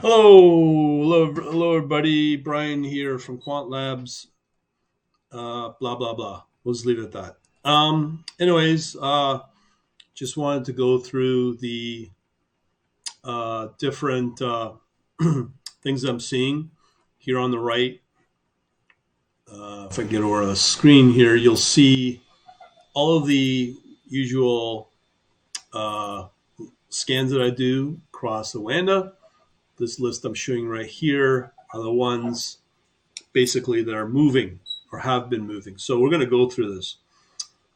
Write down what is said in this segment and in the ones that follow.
Hello, everybody. Brian here from Quant Labs. Blah blah blah. We'll just leave it at that. Anyways, just wanted to go through the different things I'm seeing here on the right. If I get over a screen here, you'll see all of the usual uh, scans that I do across Oanda. This list I'm showing right here are the ones basically that are moving or have been moving. So we're going to go through this.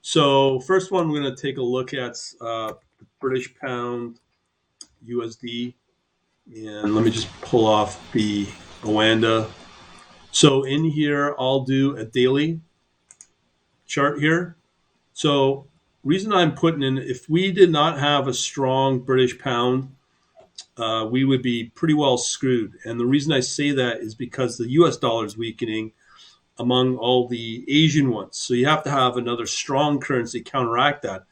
So first one, we're going to take a look at British pound USD, and let me just pull off the Oanda. So in here, I'll do a daily chart here. So reason I'm putting in, if we did not have a strong British pound, we would be pretty well screwed. And the reason I say that is because the US dollar is weakening among all the Asian ones. So you have to have another strong currency counteract that.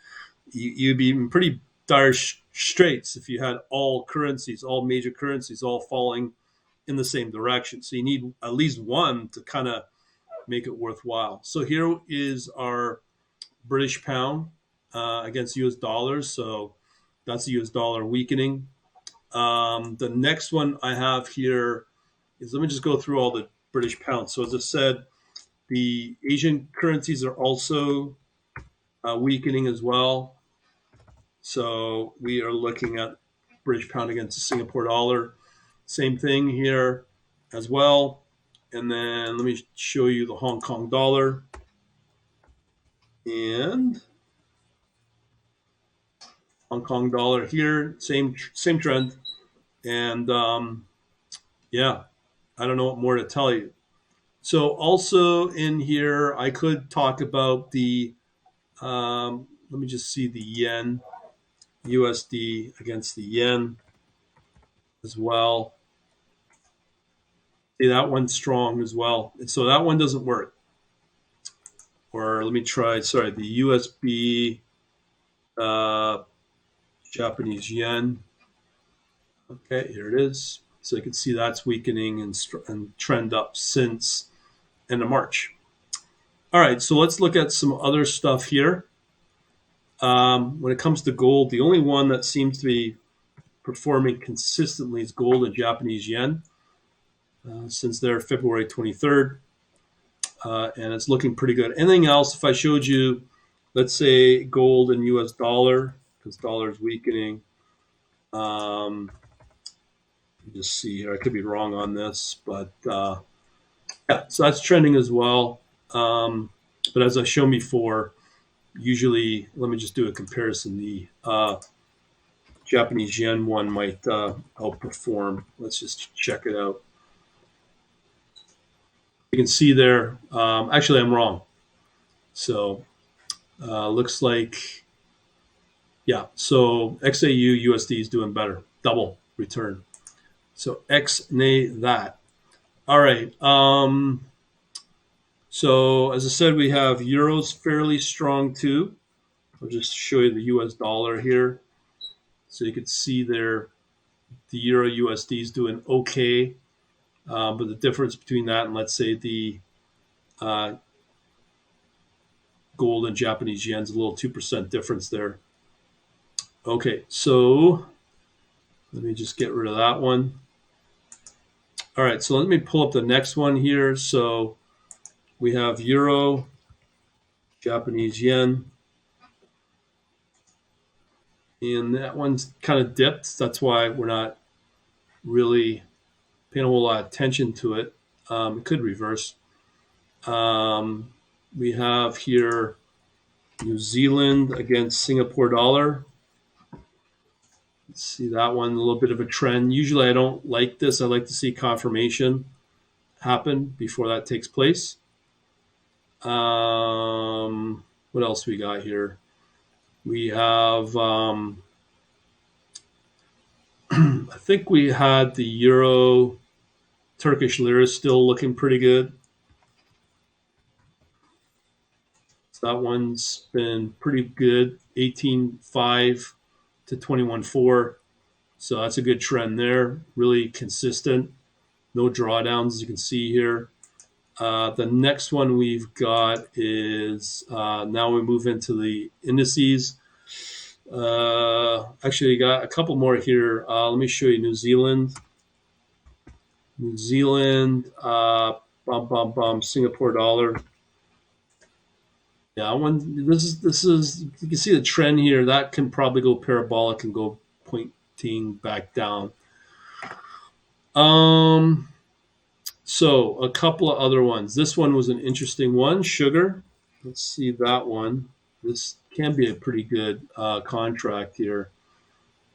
You'd be in pretty dire straits if you had all currencies, all major currencies, all falling in the same direction. So you need at least one to kind of make it worthwhile. So here is our British pound against US dollars. So that's the US dollar weakening. The next one I have here is, let me just go through all the British pounds. So as I said, the Asian currencies are also weakening as well. So we are looking at British pound against the Singapore dollar. Same thing here as well. And then let me show you the Hong Kong dollar. And Hong Kong dollar here, same trend. And yeah, I don't know what more to tell you. So also in here, I could talk about the, let me just see the yen, USD against the yen as well. See, that one's strong as well. And so that one doesn't work. Or let me try, sorry, the USB uh, Japanese yen. Okay, here it is. So you can see that's weakening and trend up since end of March. All right, so let's look at some other stuff here. When it comes to gold, the only one that seems to be performing consistently is gold and Japanese yen since their February 23rd. And it's looking pretty good. Anything else, if I showed you, let's say gold and US dollar, because dollar is weakening. Just see here, I could be wrong on this, but yeah, so that's trending as well. But as I shown before, usually, let me just do a comparison. The Japanese yen one might outperform. Let's just check it out. You can see there, actually, I'm wrong. So looks like, yeah, so XAU USD is doing better, double return. So X nay that. All right. So as I said, we have euros fairly strong too. I'll just show you the US dollar here. So you can see there the euro USD is doing okay. But the difference between that and, let's say, the uh, gold and Japanese yen is a little 2% difference there. Okay, so let me just get rid of that one. All right, so let me pull up the next one here. So we have euro, Japanese yen, and that one's kind of dipped. That's why we're not really paying a whole lot of attention to it. It could reverse. We have here New Zealand against Singapore dollar. Let's see that one, a little bit of a trend. Usually I don't like this. I like to see confirmation happen before that takes place. What else we got here? We have, I think we had the euro, Turkish lira still looking pretty good. So that one's been pretty good, 18.5 to 21.4. So that's a good trend there. Really consistent. No drawdowns, as you can see here. The next one we've got is now we move into the indices. Actually, got a couple more here. Let me show you New Zealand. New Zealand, Singapore dollar. Yeah, this is you can see the trend here. That can probably go parabolic and go pointing back down. Um, so a couple of other ones. This one was an interesting one. Sugar. Let's see that one. This can be a pretty good contract here.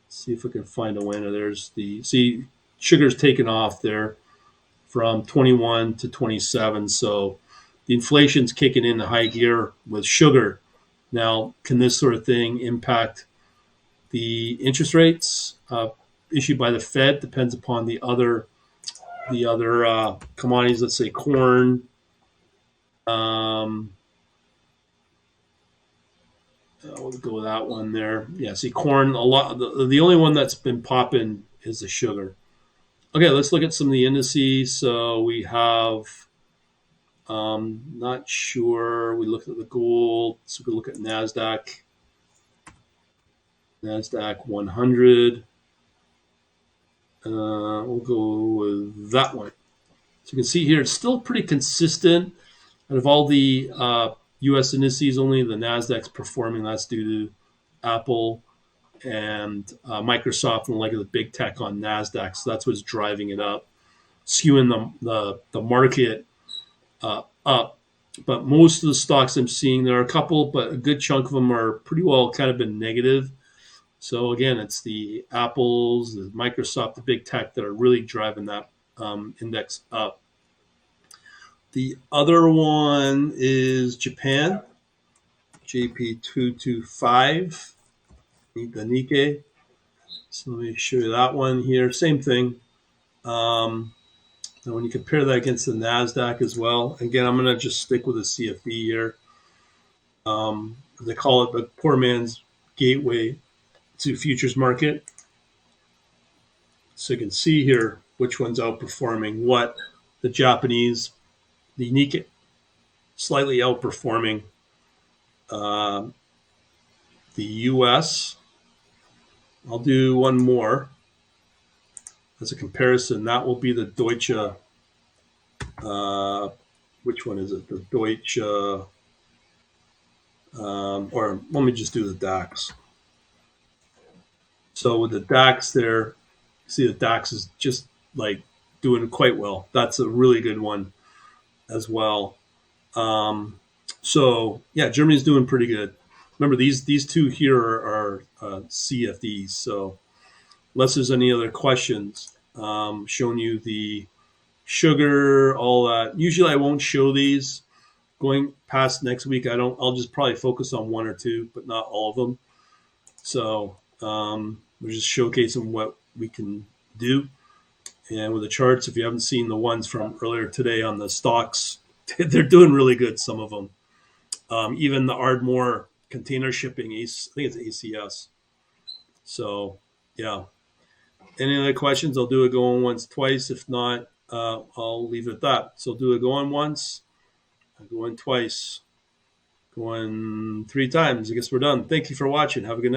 Let's see if we can find a winner. There's the see sugar's taken off there from 21 to 27. So the inflation's kicking into high gear with sugar. Now, can this sort of thing impact the interest rates issued by the Fed? Depends upon the other commodities. Let's say corn. We'll go with that one there. Yeah, see corn. A lot. The only one that's been popping is the sugar. Okay, let's look at some of the indices. So we have. Not sure. We looked at the gold. So we could look at NASDAQ. NASDAQ 100. We'll go with that one. So you can see here, it's still pretty consistent. Out of all the U.S. indices, only the NASDAQ's performing. That's due to Apple and Microsoft and like the big tech on NASDAQ. So that's what's driving it up, skewing the market up. But most of the stocks I'm seeing, there are a couple, but a good chunk of them are pretty well kind of been negative. So again, it's the Apples, the Microsoft, the big tech that are really driving that index up. The other one is Japan, JP225, the Nikkei. So let me show you that one here. Same thing. And when you compare that against the NASDAQ as well, again, I'm going to just stick with the CFD here. They call it the poor man's gateway to futures market. So you can see here which one's outperforming what. The Japanese, the Nikkei, slightly outperforming the U.S. I'll do one more as a comparison. That will be the Deutsche. Which one is it? The Deutsche. Or let me just do the DAX. So with the DAX there, see the DAX is just like doing quite well. That's a really good one as well. So yeah, Germany's doing pretty good. Remember these two here are CFDs. So unless there's any other questions, showing you the sugar, all that. Usually I won't show these. Going past next week, I'll just probably focus on one or two, but not all of them. So we're just showcasing what we can do. And with the charts, if you haven't seen the ones from earlier today on the stocks, they're doing really good, some of them. Even the Ardmore container shipping, I think it's ACS. So, yeah. Any other questions? I'll do it going once, twice. If not, I'll leave it at that. So do it going once, going twice, going 3 times. I guess we're done. Thank you for watching. Have a good night.